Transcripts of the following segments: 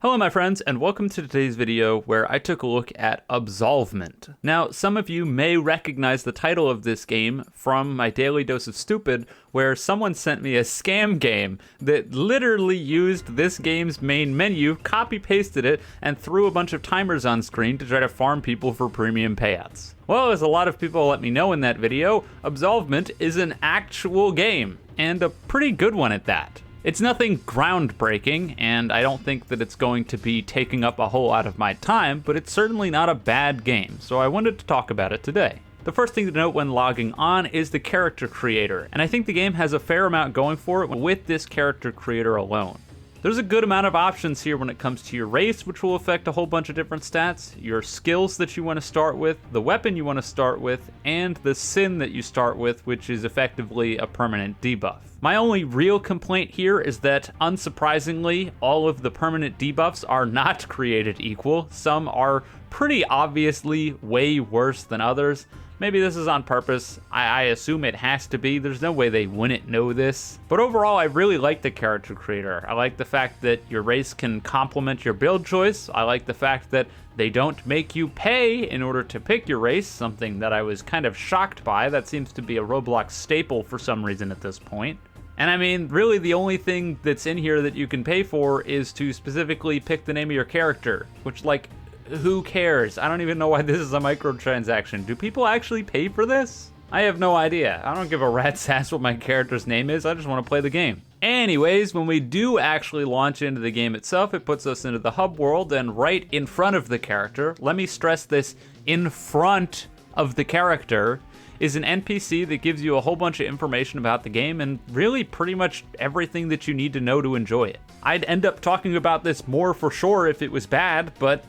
Hello my friends, and welcome to today's video where I took a look at Absolvement. Now, some of you may recognize the title of this game from my Daily Dose of Stupid, where someone sent me a scam game that literally used this game's main menu, copy-pasted it, and threw a bunch of timers on screen to try to farm people for premium payouts. Well, as a lot of people let me know in that video, Absolvement is an actual game, and a pretty good one at that. It's nothing groundbreaking, and I don't think that it's going to be taking up a whole lot of my time, but it's certainly not a bad game, so I wanted to talk about it today. The first thing to note when logging on is the character creator, and I think the game has a fair amount going for it with this character creator alone. There's a good amount of options here when it comes to your race, which will affect a whole bunch of different stats, your skills that you want to start with, the weapon you want to start with, and the sin that you start with, which is effectively a permanent debuff. My only real complaint here is that, unsurprisingly, all of the permanent debuffs are not created equal. Some are pretty obviously way worse than others. Maybe this is on purpose. I assume it has to be. There's no way they wouldn't know this. But overall, I really like the character creator. I like the fact that your race can complement your build choice. I like the fact that they don't make you pay in order to pick your race, something that I was kind of shocked by. That seems to be a Roblox staple for some reason at this point. And I mean, really the only thing that's in here that you can pay for is to specifically pick the name of your character, which, like, who cares? I don't even know why this is a microtransaction. Do people actually pay for this? I have no idea. I don't give a rat's ass what my character's name is. I just want to play the game. Anyways, when we do actually launch into the game itself, it puts us into the hub world, and right in front of the character, let me stress this, in front of the character, is an NPC that gives you a whole bunch of information about the game and really pretty much everything that you need to know to enjoy it. I'd end up talking about this more for sure if it was bad, but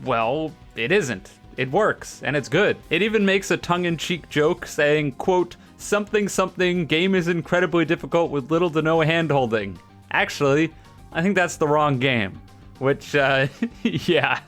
well, it isn't. It works, and it's good. It even makes a tongue-in-cheek joke saying, quote, something something, game is incredibly difficult with little to no hand-holding. Actually, I think that's the wrong game. Which, yeah.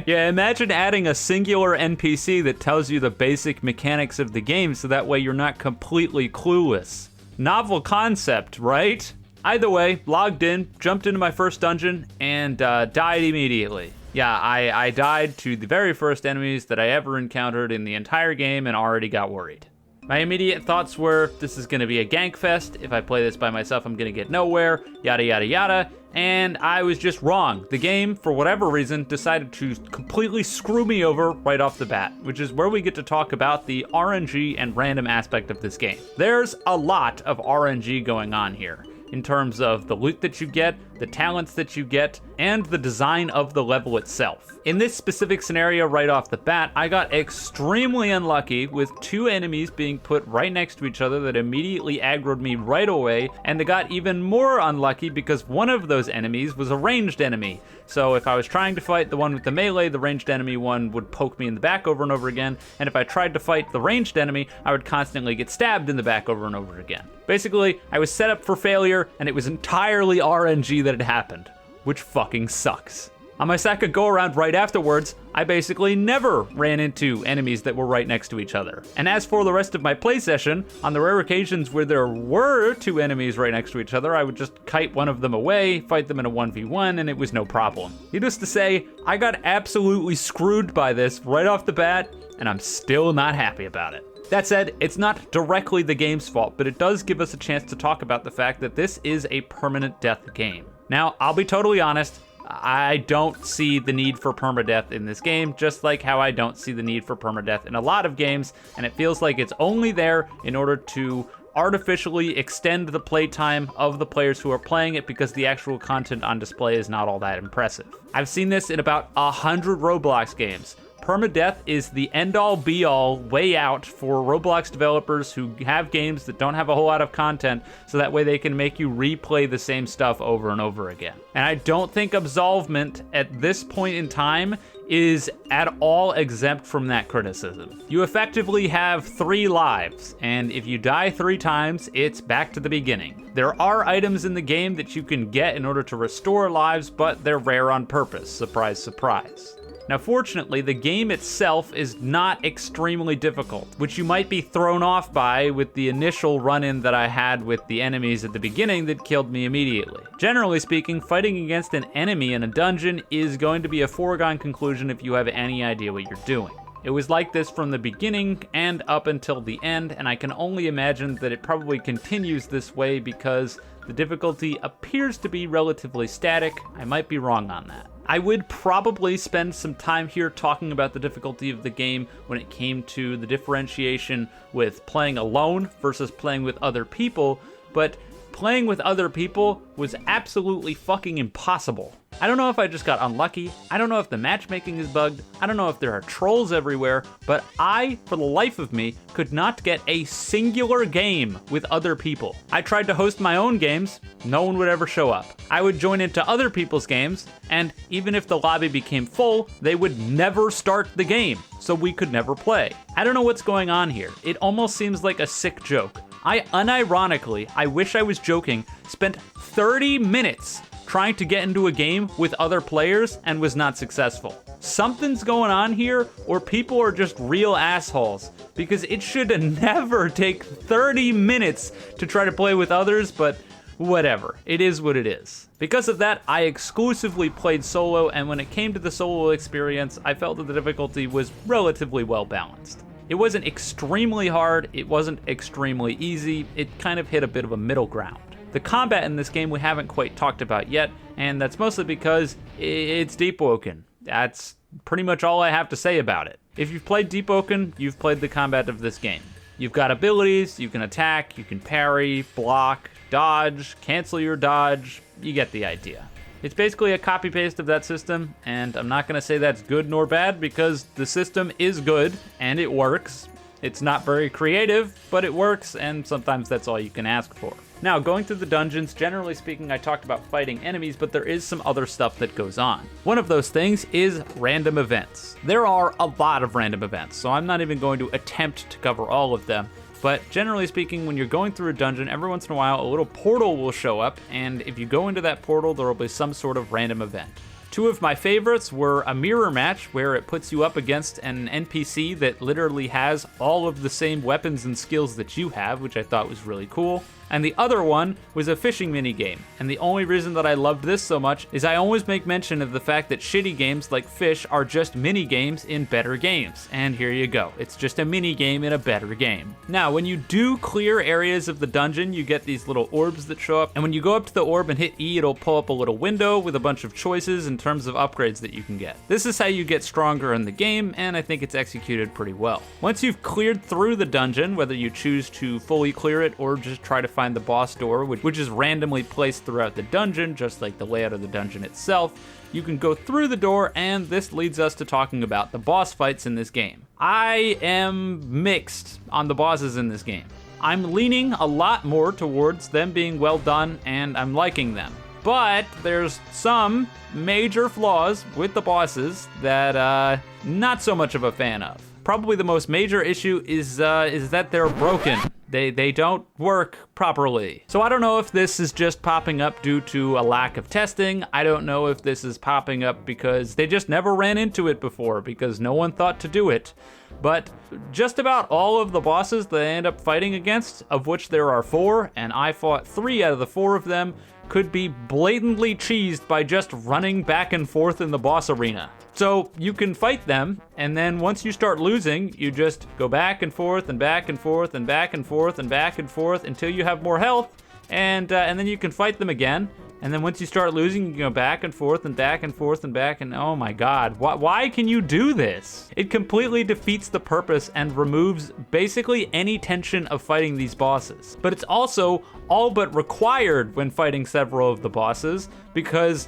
Yeah, imagine adding a singular NPC that tells you the basic mechanics of the game so that way you're not completely clueless. Novel concept, right? Either way, logged in, jumped into my first dungeon, and died immediately. Yeah, I died to the very first enemies that I ever encountered in the entire game and already got worried. My immediate thoughts were, this is going to be a gank fest. If I play this by myself, I'm going to get nowhere, yada yada yada. And I was just wrong. The game, for whatever reason, decided to completely screw me over right off the bat, which is where we get to talk about the RNG and random aspect of this game. There's a lot of RNG going on here, in terms of the loot that you get, the talents that you get, and the design of the level itself. In this specific scenario right off the bat, I got extremely unlucky with two enemies being put right next to each other that immediately aggroed me right away, and I got even more unlucky because one of those enemies was a ranged enemy. So if I was trying to fight the one with the melee, the ranged enemy one would poke me in the back over and over again, and if I tried to fight the ranged enemy, I would constantly get stabbed in the back over and over again. Basically, I was set up for failure, and it was entirely RNG that had happened, which fucking sucks. On my second go around right afterwards, I basically never ran into enemies that were right next to each other. And as for the rest of my play session, on the rare occasions where there were two enemies right next to each other, I would just kite one of them away, fight them in a 1v1, and it was no problem. Needless to say, I got absolutely screwed by this right off the bat, and I'm still not happy about it. That said, it's not directly the game's fault, but it does give us a chance to talk about the fact that this is a permanent death game. Now, I'll be totally honest, I don't see the need for permadeath in this game, just like how I don't see the need for permadeath in a lot of games, and it feels like it's only there in order to artificially extend the playtime of the players who are playing it because the actual content on display is not all that impressive. I've seen this in about 100 Roblox games. Permadeath is the end-all be-all way out for Roblox developers who have games that don't have a whole lot of content, so that way they can make you replay the same stuff over and over again. And I don't think Absolvement at this point in time is at all exempt from that criticism. You effectively have 3 lives, and if you die 3 times, it's back to the beginning. There are items in the game that you can get in order to restore lives, but they're rare on purpose. Surprise, surprise. Now fortunately, the game itself is not extremely difficult, which you might be thrown off by with the initial run-in that I had with the enemies at the beginning that killed me immediately. Generally speaking, fighting against an enemy in a dungeon is going to be a foregone conclusion if you have any idea what you're doing. It was like this from the beginning and up until the end, and I can only imagine that it probably continues this way because the difficulty appears to be relatively static. I might be wrong on that. I would probably spend some time here talking about the difficulty of the game when it came to the differentiation with playing alone versus playing with other people, but playing with other people was absolutely fucking impossible. I don't know if I just got unlucky, I don't know if the matchmaking is bugged, I don't know if there are trolls everywhere, but I, for the life of me, could not get a singular game with other people. I tried to host my own games, no one would ever show up. I would join into other people's games, and even if the lobby became full, they would never start the game, so we could never play. I don't know what's going on here. It almost seems like a sick joke. I unironically, I wish I was joking, spent 30 minutes trying to get into a game with other players and was not successful. Something's going on here, or people are just real assholes, because it should never take 30 minutes to try to play with others, but whatever. It is what it is. Because of that, I exclusively played solo, and when it came to the solo experience, I felt that the difficulty was relatively well balanced. It wasn't extremely hard, it wasn't extremely easy, it kind of hit a bit of a middle ground. The combat in this game we haven't quite talked about yet, and that's mostly because it's Deep Woken. That's pretty much all I have to say about it. If you've played Deep Woken, you've played the combat of this game. You've got abilities, you can attack, you can parry, block, dodge, cancel your dodge, you get the idea. It's basically a copy-paste of that system, and I'm not going to say that's good nor bad because the system is good and it works. It's not very creative, but it works, and sometimes that's all you can ask for. Now, going through the dungeons, generally speaking, I talked about fighting enemies, but there is some other stuff that goes on. One of those things is random events. There are a lot of random events, so I'm not even going to attempt to cover all of them. But generally speaking, when you're going through a dungeon, every once in a while, a little portal will show up, and if you go into that portal, there will be some sort of random event. Two of my favorites were a mirror match, where it puts you up against an NPC that literally has all of the same weapons and skills that you have, which I thought was really cool. And the other one was a fishing minigame. And the only reason that I loved this so much is I always make mention of the fact that shitty games like Fish are just mini-games in better games. And here you go. It's just a mini-game in a better game. Now, when you do clear areas of the dungeon, you get these little orbs that show up. And when you go up to the orb and hit E, it'll pull up a little window with a bunch of choices in terms of upgrades that you can get. This is how you get stronger in the game, and I think it's executed pretty well. Once you've cleared through the dungeon, whether you choose to fully clear it or just try to find the boss door, which is randomly placed throughout the dungeon, just like the layout of the dungeon itself, you can go through the door, and this leads us to talking about the boss fights in this game. I am mixed on the bosses in this game. I'm leaning a lot more towards them being well done, and I'm liking them. But there's some major flaws with the bosses that not so much of a fan of. Probably the most major issue is that they're broken. They don't work properly. So I don't know if this is just popping up due to a lack of testing. I don't know if this is popping up because they just never ran into it before because no one thought to do it. But just about all of the bosses that I end up fighting against, of which there are 4, and I fought 3 out of the 4 of them, could be blatantly cheesed by just running back and forth in the boss arena. So you can fight them, and then once you start losing, you just go back and forth and back and forth and back and forth and back and forth until you have more health, and then you can fight them again. And then once you start losing, you can go back and forth and back and forth and back, and oh my god, why can you do this? It completely defeats the purpose and removes basically any tension of fighting these bosses. But it's also all but required when fighting several of the bosses, because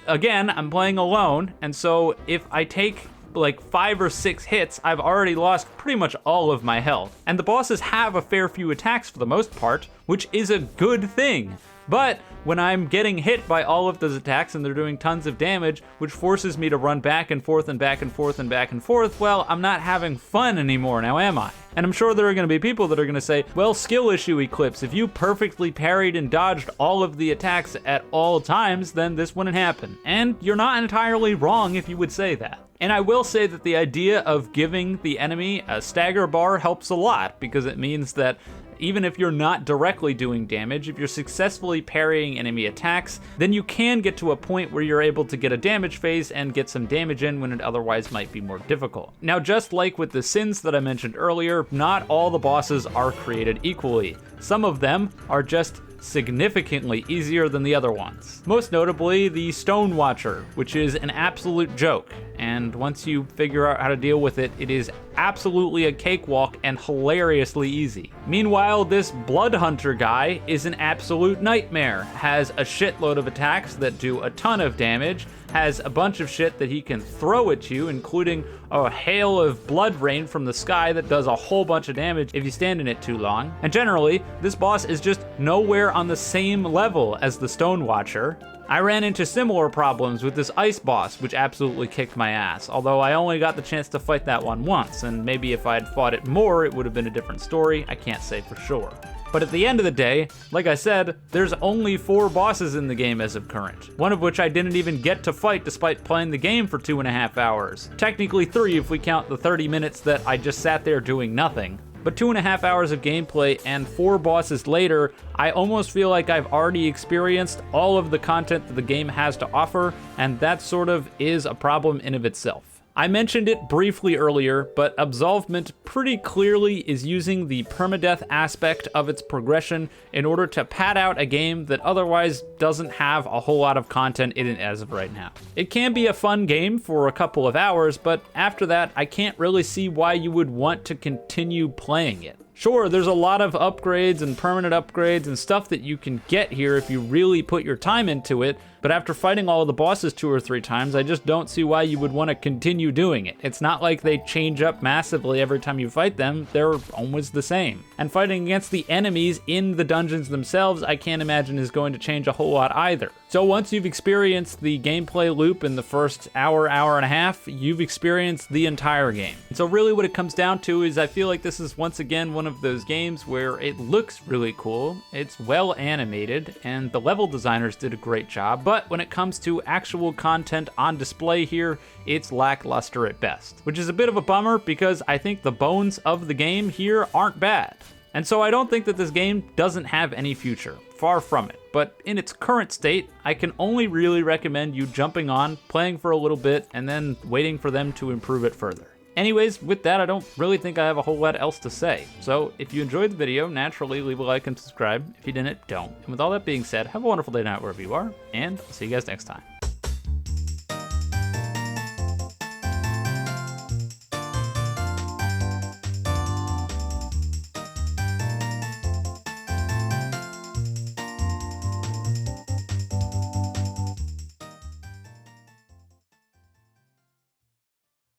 again, I'm playing alone, and so if I take like 5 or 6 hits, I've already lost pretty much all of my health. And the bosses have a fair few attacks for the most part, which is a good thing. But when I'm getting hit by all of those attacks and they're doing tons of damage, which forces me to run back and forth and back and forth and back and forth, well, I'm not having fun anymore now, am I? And I'm sure there are going to be people that are going to say, well, skill issue Eclipse, if you perfectly parried and dodged all of the attacks at all times, then this wouldn't happen. And you're not entirely wrong if you would say that. And I will say that the idea of giving the enemy a stagger bar helps a lot, because it means that even if you're not directly doing damage, if you're successfully parrying enemy attacks, then you can get to a point where you're able to get a damage phase and get some damage in when it otherwise might be more difficult. Now, just like with the sins that I mentioned earlier, not all the bosses are created equally. Some of them are just significantly easier than the other ones. Most notably, the Stone Watcher, which is an absolute joke. And once you figure out how to deal with it, it is absolutely a cakewalk and hilariously easy. Meanwhile, this Blood Hunter guy is an absolute nightmare, has a shitload of attacks that do a ton of damage, has a bunch of shit that he can throw at you, including a hail of blood rain from the sky that does a whole bunch of damage if you stand in it too long. And generally, this boss is just nowhere on the same level as the Stone Watcher. I ran into similar problems with this ice boss, which absolutely kicked my ass, although I only got the chance to fight that one once, and maybe if I had fought it more, it would have been a different story. I can't say for sure. But at the end of the day, like I said, there's only 4 bosses in the game as of current, one of which I didn't even get to fight despite playing the game for 2.5 hours. Technically 3 if we count the 30 minutes that I just sat there doing nothing. But 2.5 hours of gameplay and 4 bosses later, I almost feel like I've already experienced all of the content that the game has to offer, and that sort of is a problem in of itself. I mentioned it briefly earlier, but Absolvement pretty clearly is using the permadeath aspect of its progression in order to pad out a game that otherwise doesn't have a whole lot of content in it as of right now. It can be a fun game for a couple of hours, but after that, I can't really see why you would want to continue playing it. Sure, there's a lot of upgrades and permanent upgrades and stuff that you can get here if you really put your time into it, but after fighting all of the bosses 2 or 3 times, I just don't see why you would want to continue doing it. It's not like they change up massively every time you fight them, they're always the same. And fighting against the enemies in the dungeons themselves, I can't imagine is going to change a whole lot either. So once you've experienced the gameplay loop in the first hour, hour and a half, you've experienced the entire game. And so really what it comes down to is I feel like this is once again one of those games where it looks really cool, it's well animated, and the level designers did a great job, but when it comes to actual content on display here, it's lackluster at best. Which is a bit of a bummer because I think the bones of the game here aren't bad. And so I don't think that this game doesn't have any future. Far from it. But in its current state, I can only really recommend you jumping on, playing for a little bit, and then waiting for them to improve it further. Anyways, with that, I don't really think I have a whole lot else to say. So if you enjoyed the video, naturally leave a like and subscribe. If you didn't, don't. And with all that being said, have a wonderful day night wherever you are, and I'll see you guys next time.